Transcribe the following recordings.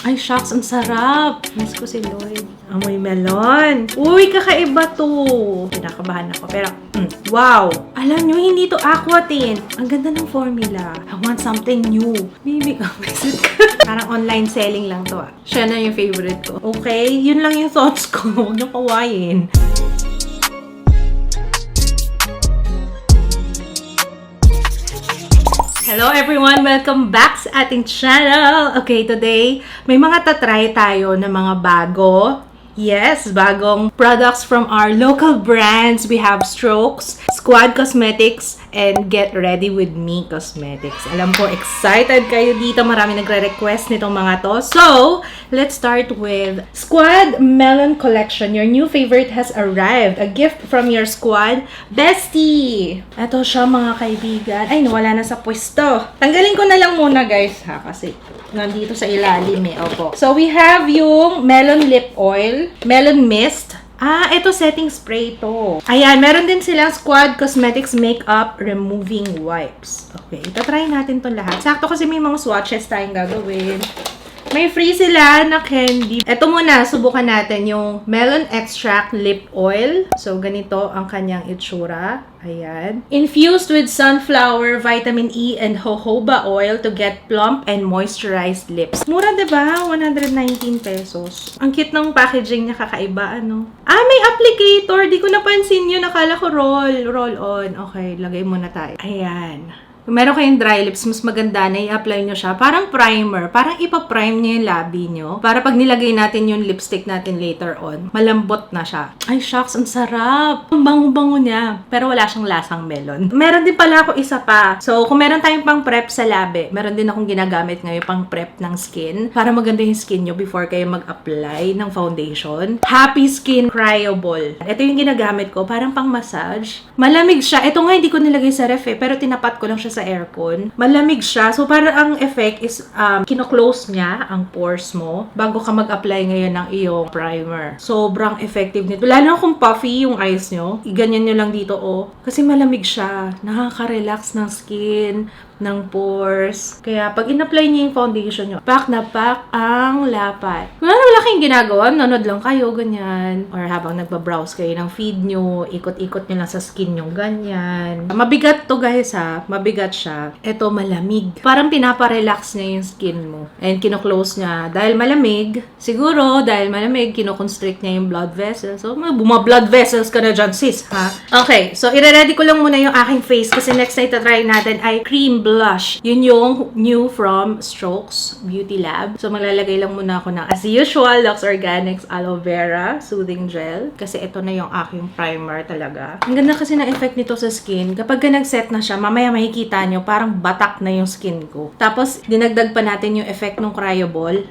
Ay, shucks, ang sarap. Miss ko si Lloyd. Amoy melon. Uy, kakaiba to. Pinakabahan ako. Pero, wow. Alam nyo, hindi to aqua tint. Ang ganda ng formula. I want something new. Baby, visit ka. Parang online selling lang to ah. Siya na yung favorite ko. Okay, yun lang yung thoughts ko. Huwag nyo kawain. Hello everyone! Welcome back sa ating channel! Okay, today, may mga tatry tayo na mga bago. Yes, bagong products from our local brands. We have Strokes, Squad Cosmetics, and Get Ready With Me Cosmetics. Alam ko, excited kayo dito. Marami nagre-request nitong mga to. So, let's start with Squad Melon Collection. Your new favorite has arrived. A gift from your squad bestie. Ito siya mga kaibigan. Ay, nawala na sa pwesto. Tanggalin ko na lang muna guys ha, kasi nandito sa ilalim eh. Opo. So, we have yung Melon Lip Oil, Melon Mist. Ito setting spray to. Ayan, meron din silang Squad Cosmetics Makeup Removing Wipes. Okay, itatry natin to lahat. Sakto kasi may mga swatches tayong gagawin. May free sila na candy. Ito muna, subukan natin yung Melon Extract Lip Oil. So, ganito ang kanyang itsura. Ayan. Infused with sunflower, vitamin E, and jojoba oil to get plump and moisturized lips. Mura, diba? 119 pesos. Ang cute ng packaging niya, kakaiba, ano? May applicator. Di ko napansin yun. Nakala ko roll on. Okay, lagay muna tayo. Ayan. Kung meron kayong dry lips, mas maganda na i-apply nyo siya. Parang primer. Parang ipa-prime nyo yung labi nyo. Para pag nilagay natin yung lipstick natin later on, malambot na siya. Ay, shucks, ang sarap. Ang bango-bango niya. Pero wala siyang lasang melon. Meron din pala ako isa pa. So, kung meron tayong pang prep sa labi, meron din akong ginagamit ngayon pang prep ng skin. Para maganda yung skin nyo before kayo mag-apply ng foundation. Happy Skin Cryoball. Ito yung ginagamit ko. Parang pang massage. Malamig siya. Ito nga, hindi ko nilagay sa ref pero tinapat ko lang siya sa aircon. Malamig siya. So, parang ang effect is, kino-close niya ang pores mo bago ka mag-apply ngayon ng iyong primer. Sobrang effective nito. Lalo kung puffy yung eyes nyo, iganyan nyo lang dito, oh. Kasi malamig siya. Nakaka-relax ng skin, ng pores. Kaya, pag in-apply niyo yung foundation nyo, pack na pack ang lapat. Kung ano wala kayong ginagawa, nanood lang kayo, ganyan. Or habang nagbabrowse kayo ng feed nyo, ikot-ikot nyo lang sa skin nyo, ganyan. Mabigat to guys ha. Mabigat siya. Ito, malamig. Parang pinaparelax niya yung skin mo. And kino-close niya. Dahil malamig, siguro, dahil malamig, kino-constrict niya yung blood vessels. So, buma-blood vessels ka na dyan, sis, ha? Okay, so, ire-ready ko lang muna yung aking face kasi next na itatry natin ay cream blush. Yun yung new from Strokes Beauty Lab. So, maglalagay lang muna ako ng, as usual, Lux Organics Aloe Vera Soothing Gel. Kasi ito na yung aking primer talaga. Ang ganda kasi ng effect nito sa skin. Kapag nag-set na siya, mamaya makikita nyo, parang batak na yung skin ko. Tapos, dinagdag pa natin yung effect ng cryoball.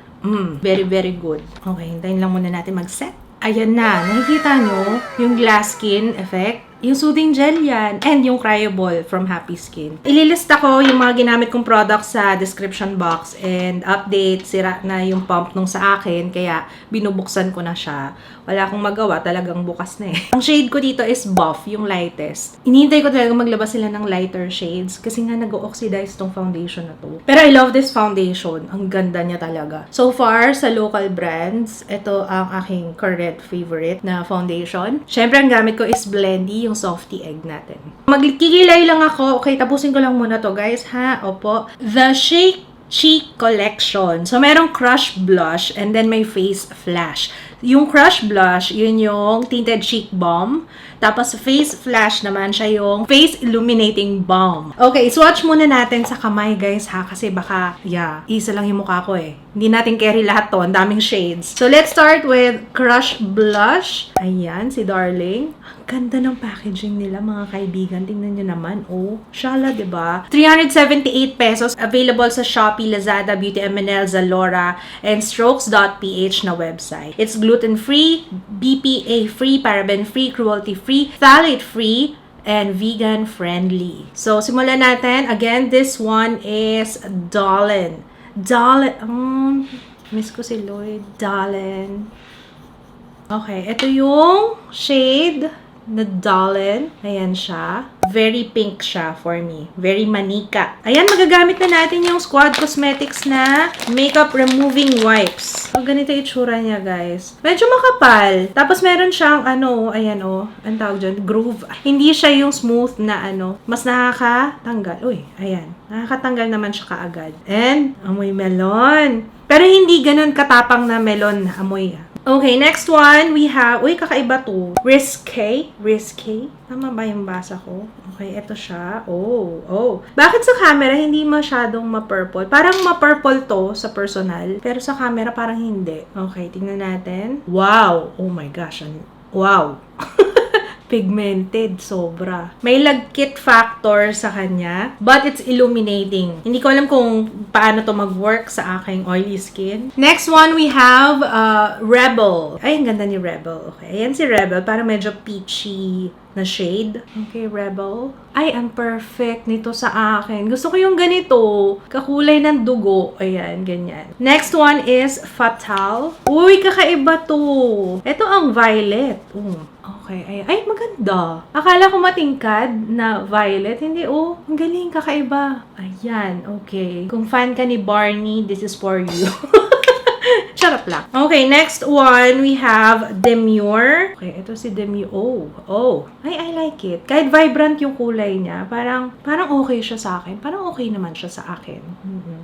Very, very good. Okay, hintayin lang muna natin mag-set. Ayan na. Nakikita nyo yung glass skin effect. Yung soothing gel yan. And yung cryoball from Happy Skin. Ililista ko yung mga ginamit kong products sa description box. And update, sira na yung pump nung sa akin. Kaya binubuksan ko na siya. Wala akong magawa. Talagang bukas na eh. Ang shade ko dito is Buff, yung lightest. Inihintay ko talaga maglabas sila ng lighter shades. Kasi nga nag-oxidize tong foundation na to. Pero I love this foundation. Ang ganda niya talaga. So far, sa local brands, ito ang aking current favorite na foundation. Syempre, ang gamit ko is Blendy, yung softy egg natin. Magkikilay lang ako. Okay, tapusin ko lang muna to guys, ha? Opo. The Shake Cheek Collection. So, merong Crush Blush and then may Face Flash. Yung Crush Blush, yun yung Tinted Cheek Balm. Tapos, Face Flash naman siya yung Face Illuminating Balm. Okay, swatch muna natin sa kamay, guys, ha? Kasi baka, isa lang yung mukha ko, eh. Hindi natin carry lahat to. Ang daming shades. So, let's start with Crush Blush. Ayan, si Darling. Ang ganda ng packaging nila, mga kaibigan. Tingnan nyo naman, oh. Shala, diba? 378 pesos. Available sa Shopee, Lazada, Beauty MNL, Zalora, and Strokes.ph na website. It's gluten-free, BPA-free, paraben-free, cruelty-free, phthalate-free, and vegan-friendly. So, simulan natin. Again, this one is Dollen. Miss ko si Lloyd. Dollen. Okay, ito yung shade Nadalen. Ayan siya. Very pink siya for me. Very manika. Ayan, magagamit na natin yung Squad Cosmetics na makeup removing wipes. So, ganito yung itsura niya, guys. Medyo makapal. Tapos, meron siyang, ayan, ang tawag dyan, groove. Hindi siya yung smooth na, mas nakakatanggal. Uy, ayan. Nakakatanggal naman siya kaagad. And, amoy melon. Pero, hindi ganun katapang na melon na amoy. Okay, next one, we have, kakaiba to. Risque. Tama ba yung basa ko? Okay, ito siya. Oh. Bakit sa camera hindi masyadong ma-purple? Parang ma-purple to sa personal, pero sa camera parang hindi. Okay, tingnan natin. Wow! Oh my gosh. Wow! Pigmented, sobra. May lagkit factor sa kanya, but it's illuminating. Hindi ko alam kung paano to mag-work sa aking oily skin. Next one, we have Rebel. Ay, ang ganda ni Rebel. Okay, ayan si Rebel. Parang medyo peachy na shade. Okay, Rebel. Ay, ang perfect nito sa akin. Gusto ko yung ganito. Kakulay ng dugo. Ayan, ganyan. Next one is Fatal. Uy, kakaiba to. Ito ang violet. Okay, ay, maganda. Akala ko matingkad na violet. Hindi, ang galing, kakaiba. Ayan, okay. Kung fan ka ni Barney, this is for you. Shut up lang. Okay, next one, we have Demure. Okay, ito si Demure. Oh. Ay, I like it. Kahit vibrant yung kulay niya, parang okay siya sa akin. Parang okay naman siya sa akin.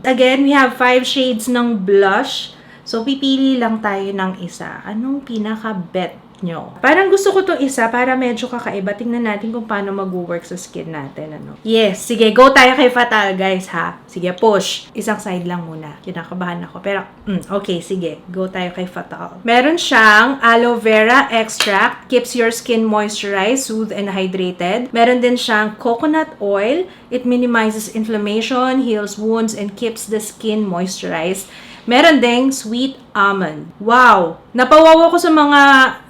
Again, we have 5 shades ng blush. So, pipili lang tayo ng isa. Anong pinaka-bet nyo? Parang gusto ko tong isa para medyo kakaiba. Tingnan natin kung paano mag-work sa skin natin. Yes, sige, go tayo kay Fatal, guys, ha? Sige, push. Isang side lang muna. Kinakabahan ako. Pero, okay, sige. Go tayo kay Fatal. Meron siyang aloe vera extract. Keeps your skin moisturized, soothed, and hydrated. Meron din siyang coconut oil. It minimizes inflammation, heals wounds, and keeps the skin moisturized. Meron ding sweet almond. Wow! Napawawa ko sa mga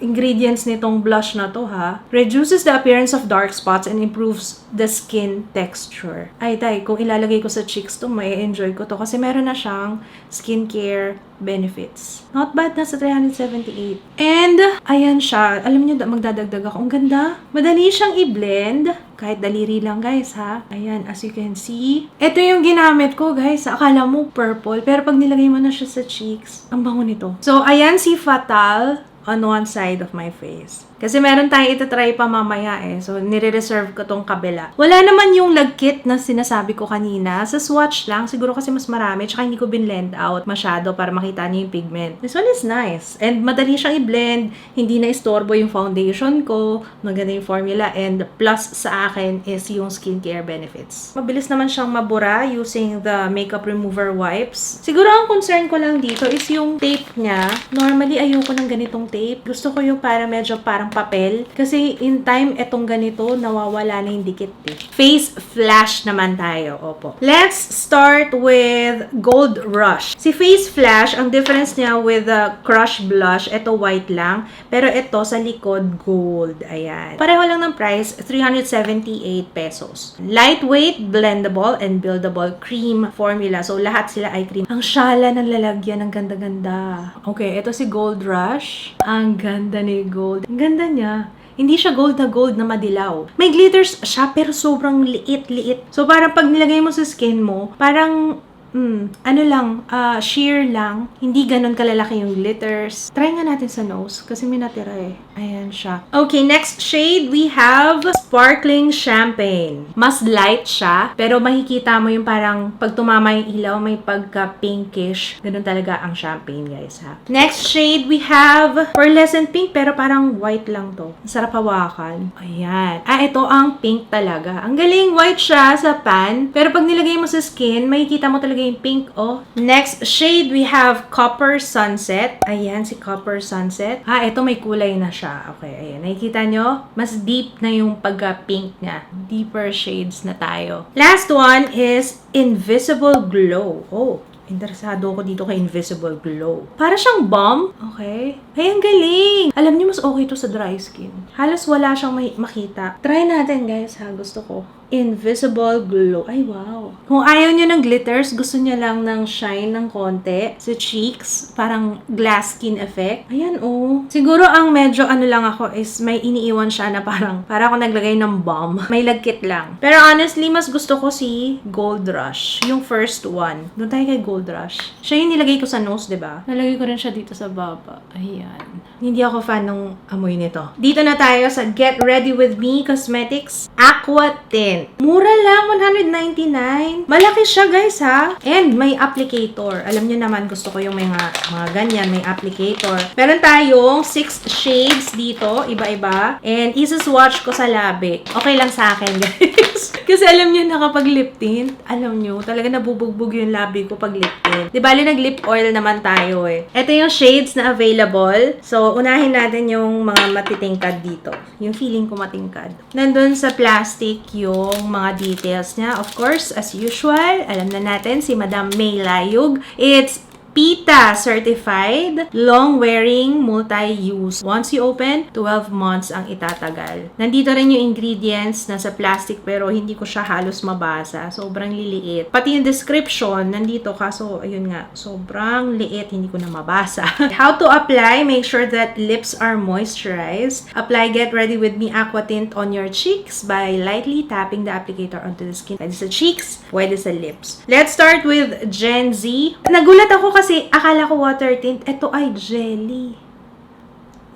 ingredients nitong blush na to, ha. Reduces the appearance of dark spots and improves the skin texture. Ay, kung ilalagay ko sa cheeks to, may enjoy ko to. Kasi meron na siyang skincare benefits. Not bad, nasa 378. And, ayan siya. Alam niyo, magdadagdag ako. Ang ganda. Madali siyang i-blend. Kahit daliri lang, guys, ha. Ayan, as you can see. Ito yung ginamit ko, guys. Akala mo purple. Pero pag nilagay mo na siya sa cheeks, ang bango nito. So, ayan si Fatal on one side of my face. Kasi meron tayong itatry pa mamaya eh. So, nire-reserve ko tong kabila. Wala naman yung lagkit na sinasabi ko kanina. Sa swatch lang. Siguro kasi mas marami. Tsaka hindi ko binlend out masyado para makita niyo yung pigment. This one is nice. And madali siyang i-blend. Hindi na istorbo yung foundation ko. Maganda yung formula. And plus sa akin is yung skincare benefits. Mabilis naman siyang mabura using the makeup remover wipes. Siguro ang concern ko lang dito is yung tape niya. Normally, ayoko ng ganitong tape. Gusto ko yung para medyo parang papel. Kasi in time, etong ganito, nawawala na yung dikit eh. Face Flash naman tayo. Opo. Let's start with Gold Rush. Si Face Flash, ang difference niya with the Crush Blush, ito white lang. Pero ito sa likod, gold. Ayan. Pareho lang ng price, 378 pesos. Lightweight, blendable, and buildable cream formula. So, lahat sila ay cream. Ang syala ng lalagyan, ang ganda-ganda. Okay, ito si Gold Rush. Ang ganda ni Gold. Ang ganda niya. Hindi siya gold na madilaw. May glitters siya, pero sobrang liit. So, parang pag nilagay mo sa skin mo, parang sheer lang. Hindi ganun kalalaki yung glitters. Try nga natin sa nose, kasi may natira eh. Ayan siya. Okay, next shade, we have Sparkling Champagne. Mas light siya, pero makikita mo yung parang pag tumama yung ilaw, may pagka-pinkish. Ganun talaga ang champagne, guys, ha. Next shade, we have Pearlescent Pink, pero parang white lang to. Sarap hawakan. Ayan. Ito ang pink talaga. Ang galing, white siya sa pan, pero pag nilagay mo sa skin, makikita mo talaga yung pink, oh. Next shade, we have Copper Sunset. Ayan, si Copper Sunset. Ito may kulay na siya. Okay, ayan. Nakikita nyo? Mas deep na yung pagka-pink niya. Deeper shades na tayo. Last one is Invisible Glow. Oh, interesado ako dito kay Invisible Glow. Para siyang balm. Okay. Ay, ang galing! Alam niyo, mas okay to sa dry skin. Halos wala siyang makita. Try natin, guys, ha. Gusto ko. Invisible Glow. Ay, wow. Kung ayaw nyo ng glitters, gusto nyo lang ng shine ng konti sa cheeks, parang glass skin effect. Ayan, oh. Siguro ang medyo ano lang ako is may iniiwan siya na para ako naglagay ng bomb. May lagkit lang. Pero honestly, mas gusto ko si Gold Rush. Yung first one. Doon tayo kay Gold Rush. Siya yung nilagay ko sa nose, diba? Nalagay ko rin siya dito sa baba. Ayan. Hindi ako fan ng amoy nito. Dito na tayo sa Get Ready With Me Cosmetics Aqua Tint. Mura lang, 199. Malaki siya, guys, ha? And may applicator. Alam niyo naman, gusto ko yung mga ganyan, may applicator. Meron tayong 6 shades dito, iba-iba. And isa-swatch ko sa labi. Okay lang sa akin, guys. Kasi alam niyo na kapag lip tint, alam niyo, talaga nabubugbog yung labi ko pag lip tint. Di bali, nag-lip oil naman tayo, eh. Ito yung shades na available. So, unahin natin yung mga matitingkad dito. Yung feeling ko matingkad. Nandun sa plastic yung mga details niya. Of course, as usual, alam na natin si Madam May Layug. It's PETA certified, long-wearing, multi-use. Once you open, 12 months ang itatagal. Nandito rin yung ingredients na sa plastic pero hindi ko siya halos mabasa. Sobrang liliit. Pati yung description, nandito kaso, ayun nga, sobrang liit, hindi ko na mabasa. How to apply? Make sure that lips are moisturized. Apply Get Ready With Me Aqua Tint on your cheeks by lightly tapping the applicator onto the skin. Pwede sa cheeks, pwede sa lips. Let's start with Gen Z. Nagulat ako kasi akala ko water tint. Ito ay jelly.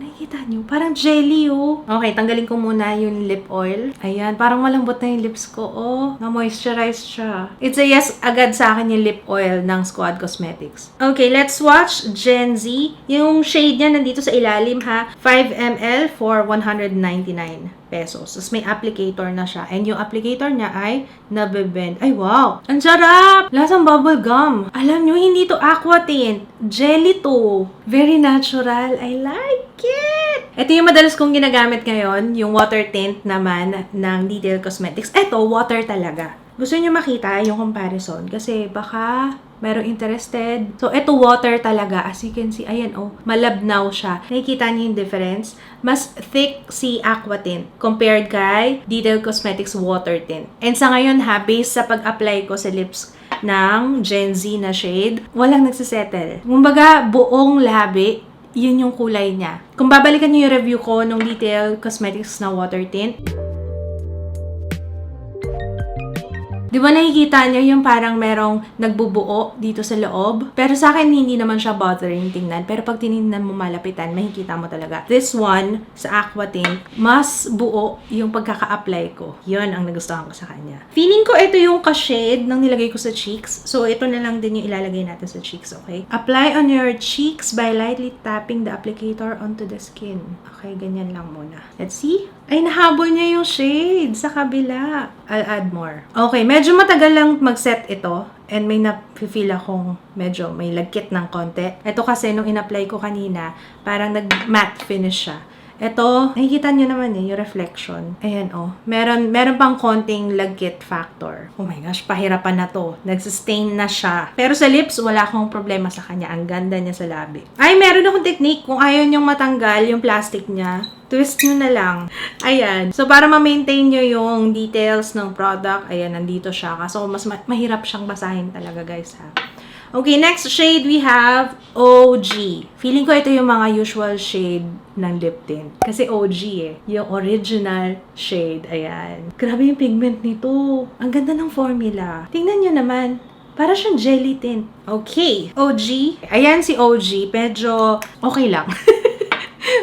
Nakikita nyo? Parang jelly, oh. Okay, tanggalin ko muna yung lip oil. Ayan, parang malambot na yung lips ko. Oh, na-moisturize siya. It's a yes agad sa akin yung lip oil ng Squad Cosmetics. Okay, let's watch Gen Z. Yung shade niya nandito sa ilalim, ha? 5 ml for 199 pesos. Tapos may applicator na siya. And yung applicator niya ay nabebend. Ay, wow! Ang sarap! Lasang bubble gum. Alam nyo, hindi to aqua tint. Jelly to. Very natural. I like it! Ito yung madalas kong ginagamit ngayon. Yung water tint naman ng Detail Cosmetics. Ito, water talaga. Gusto nyo makita yung comparison? Kasi baka merong interested. So, ito water talaga. As you can see, ayan, oh, malabnaw siya. Nakikita niyo yung difference? Mas thick si Aqua Tint compared kay Detail Cosmetics Water Tint. And sa ngayon, ha, based sa pag-apply ko sa lips ng Gen Z na shade, walang nagsisettle. Kumbaga, buong labi, yun yung kulay niya. Kung babalikan niyo yung review ko ng Detail Cosmetics na Water Tint, di ba nakikita niyo yung parang merong nagbubuo dito sa loob? Pero sa akin, hindi naman siya bothering tingnan. Pero pag tinignan mo malapitan, makikita mo talaga. This one, sa Aqua Tint, mas buo yung pagkaka-apply ko. Yun ang nagustuhan ko sa kanya. Feeling ko ito yung ka-shade ng nilagay ko sa cheeks. So, ito na lang din yung ilalagay natin sa cheeks, okay? Apply on your cheeks by lightly tapping the applicator onto the skin. Okay, ganyan lang muna. Let's see. Ay, nahabol niya yung shade sa kabila. I'll add more. Okay, medyo matagal lang mag-set ito. And may na-feel akong medyo may lagkit ng konti. Ito kasi, nung in-apply ko kanina, parang nag-matte finish siya. Ito, nakikita nyo naman yung reflection. Ayan, oh. Meron pang konting lagkit factor. Oh my gosh, pahirapan na to. Nagsustain na siya. Pero sa lips, wala akong problema sa kanya. Ang ganda niya sa labi. Ay, meron akong technique. Kung ayaw nyong matanggal yung plastic niya, twist nyo na lang. Ayan. So, para ma-maintain nyo yung details ng product, ayan, nandito siya. Kaso, mas mahirap siyang basahin talaga, guys, ha. Okay, next shade we have OG. Feeling ko ito yung mga usual shade ng lip tint. Kasi OG eh. Yung original shade. Ayan. Grabe yung pigment nito. Ang ganda ng formula. Tingnan nyo naman. Para siyang jelly tint. Okay. OG. Ayan si OG. Medyo okay lang.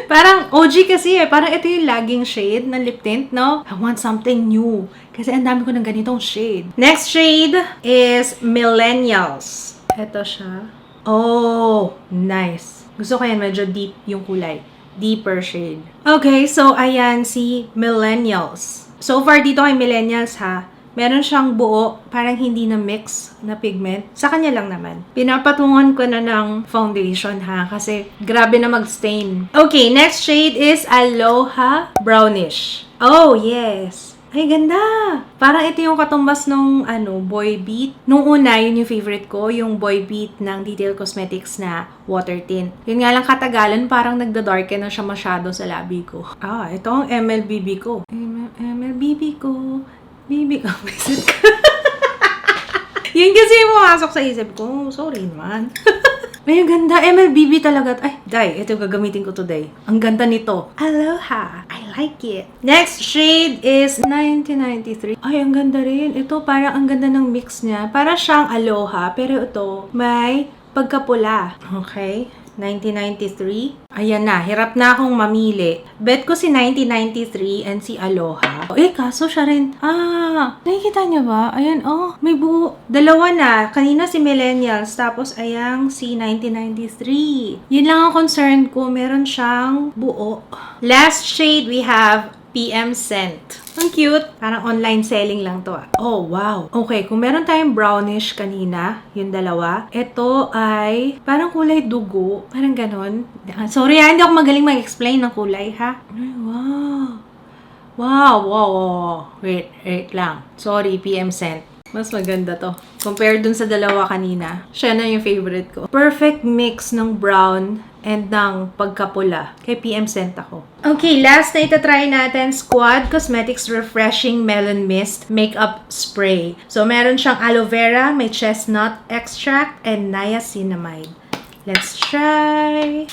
Parang OG kasi eh. Parang ito yung laging shade ng lip tint, no? I want something new. Kasi ang dami ko ng ganitong shade. Next shade is Millennials. Ito siya. Oh, nice. Gusto ko yan, medyo deep yung kulay. Deeper shade. Okay, so ayan si Millennials. So far dito kay Millennials ha, meron siyang buo, parang hindi na mix na pigment. Sa kanya lang naman. Pinapatungan ko na ng foundation ha, kasi grabe na mag-stain. Okay, next shade is Aloha Brownish. Oh, yes. Ay, ganda! Parang ito yung katumbas nung, boy beat. Nung una, yun yung favorite ko, yung boy beat ng Detail Cosmetics na water tint. Yun nga lang katagalan, parang nagda-darken na siya masyado sa labi ko. Ah, ito ang MLBB ko. MLBB ko. Baby ka, visit ka. Yun kasi yung pumasok sa isip ko. Sorry naman. Ay, ang ganda. MLBB talaga. Ay, Day, ito gagamitin ko today. Ang ganda nito. Aloha. I like it. Next shade is 1993. Ay, ang ganda rin. Ito, parang ang ganda ng mix niya. Para siyang aloha, pero ito, may pagkapula. Okay? 1993. Ayan na, hirap na akong mamili. Bet ko si 1993 and si Aloha. Kaso siya rin. Nakikita niyo ba? Ayan, may buo. Dalawa na. Kanina si Millennials, tapos ayang si 1993. Yun lang ang concern ko. Meron siyang buo. Last shade, we have PM Scent. Ang cute. Parang online selling lang to. Oh, wow. Okay, kung meron tayong brownish kanina, yung dalawa, ito ay parang kulay dugo. Parang ganon. Sorry hindi ako magaling mag-explain ng kulay, ha? Ay, wow. Wow. Wait lang. Sorry, PM Scent. Mas maganda to. Compared dun sa dalawa kanina, siya na yung favorite ko. Perfect mix ng brown and ng pagkapula. Kay PM Scent ako. Okay, last na itatry natin, Squad Cosmetics Refreshing Melon Mist Makeup Spray. So, meron siyang aloe vera, may chestnut extract, and niacinamide. Let's try.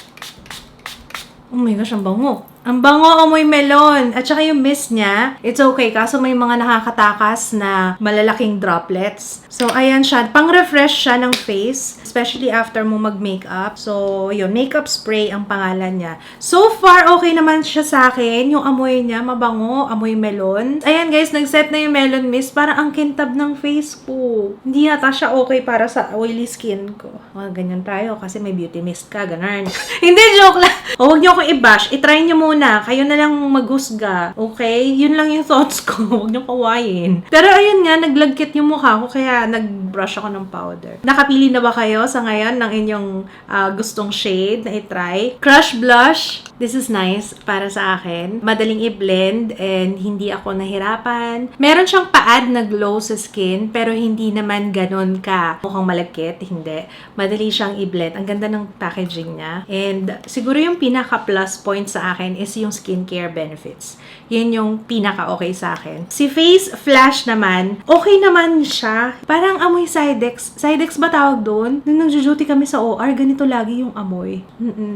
Oh my gosh, ang bango. Ang bango, amoy melon. At saka yung mist niya, it's okay. Kaso may mga nakakatakas na malalaking droplets. So, ayan siya. Pang-refresh siya ng face. Especially after mo mag-makeup. So, yun. Makeup spray ang pangalan niya. So far, okay naman siya sa akin. Yung amoy niya, mabango. Amoy melon. Ayan guys, nag-set na yung melon mist. Parang ang kintab ng face ko. Hindi yata siya okay para sa oily skin ko. Ganyan tayo. Kasi may beauty mist ka. Ganun. Hindi, joke lang. Huwag niyo akong i-bash. I-try niyo muna. Kayo na lang maghusga. Okay? Yun lang yung thoughts ko. Huwag niyo kawain. Pero ayun nga, naglagkit yung mukha ko kaya nag-brush ako ng powder. Nakapili na ba kayo sa ngayon ng inyong gustong shade na i-try? Crush Blush. This is nice para sa akin. Madaling i-blend and hindi ako nahirapan. Meron siyang pa-add na glow sa skin pero hindi naman ganun ka mukhang malagkit. Hindi. Madali siyang i-blend. Ang ganda ng packaging niya. And siguro yung pinaka-plus point sa akin is yung skincare benefits. Yun yung pinaka-okay sa akin. Si Face Flash naman, okay naman siya. Parang amoy Sidex. Sidex ba tawag doon? Nung nag-duty kami sa OR, ganito lagi yung amoy.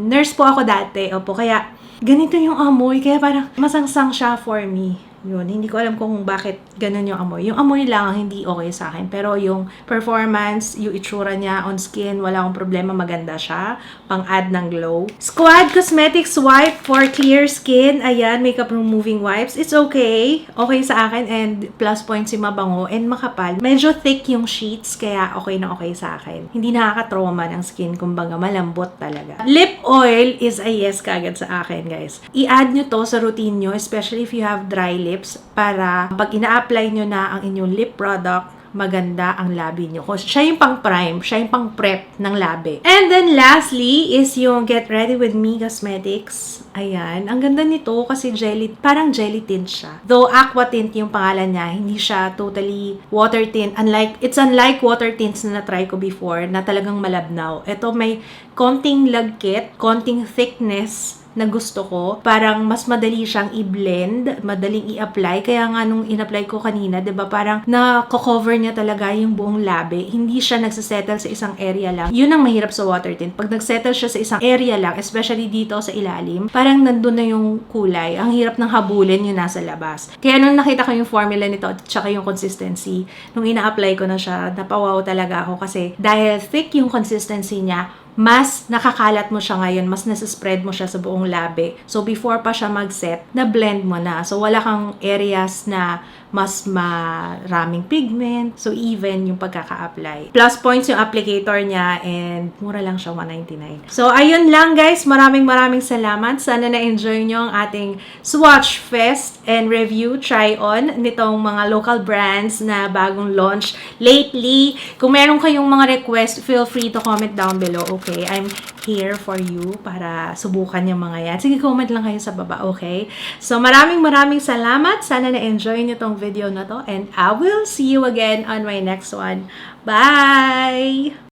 Nurse po ako dati. Opo, kaya ganito yung amoy. Kaya parang masangsang siya for me. Yun, hindi ko alam kung bakit ganun yung amoy. Yung amoy lang ang hindi okay sa akin. Pero yung performance, yung itsura niya on skin, wala akong problema. Maganda siya. Pang-add ng glow. Squad Cosmetics Wipe for Clear Skin. Ayan, makeup removing wipes. It's okay. Okay sa akin and plus points yung mabango and makapal. Medyo thick yung sheets kaya okay na okay sa akin. Hindi nakaka-trauma ng skin. Kumbaga, malambot talaga. Lip oil is a yes kagad sa akin, guys. I-add nyo to sa routine nyo, especially if you have dry lips para pag ina-apply nyo na ang inyong lip product, maganda ang labi nyo. Siya yung pang-prime, siya yung pang-prep ng labi. And then lastly is yung Get Ready With Me Cosmetics. Ayan, ang ganda nito kasi parang jelly tint siya. Though aqua tint yung pangalan niya, hindi siya totally water tint. It's unlike water tints na na-try ko before na talagang malabnaw. Ito may konting lagkit, konting thickness na gusto ko. Parang mas madali siyang i-blend, madaling i-apply. Kaya nga nung in-apply ko kanina, 'di ba, parang na-cover niya talaga yung buong labi. Hindi siya nagsasettle sa isang area lang. Yun ang mahirap sa water tint. Pag nagsettle siya sa isang area lang, especially dito sa ilalim, parang nandun na yung kulay. Ang hirap ng habulin yung nasa labas. Kaya nung nakita ko yung formula nito at saka yung consistency, nung ina-apply ko na siya, napawaw talaga ako kasi dahil thick yung consistency niya, mas nakakalat mo siya ngayon, mas nasa-spread mo siya sa buong labi. So, before pa siya mag-set, na-blend mo na. So, wala kang areas na mas maraming pigment. So, even yung pagkaka-apply. Plus points yung applicator niya and mura lang siya, $199. So, ayun lang guys. Maraming salamat. Sana na-enjoy nyo ang ating Swatch Fest and review, try-on nitong mga local brands na bagong launch lately. Kung meron kayong mga request, feel free to comment down below. Okay, I'm here for you para subukan yung mga yan. Sige, comment lang kayo sa baba, okay? So, maraming salamat. Sana na-enjoy nyo tong video na to. And I will see you again on my next one. Bye!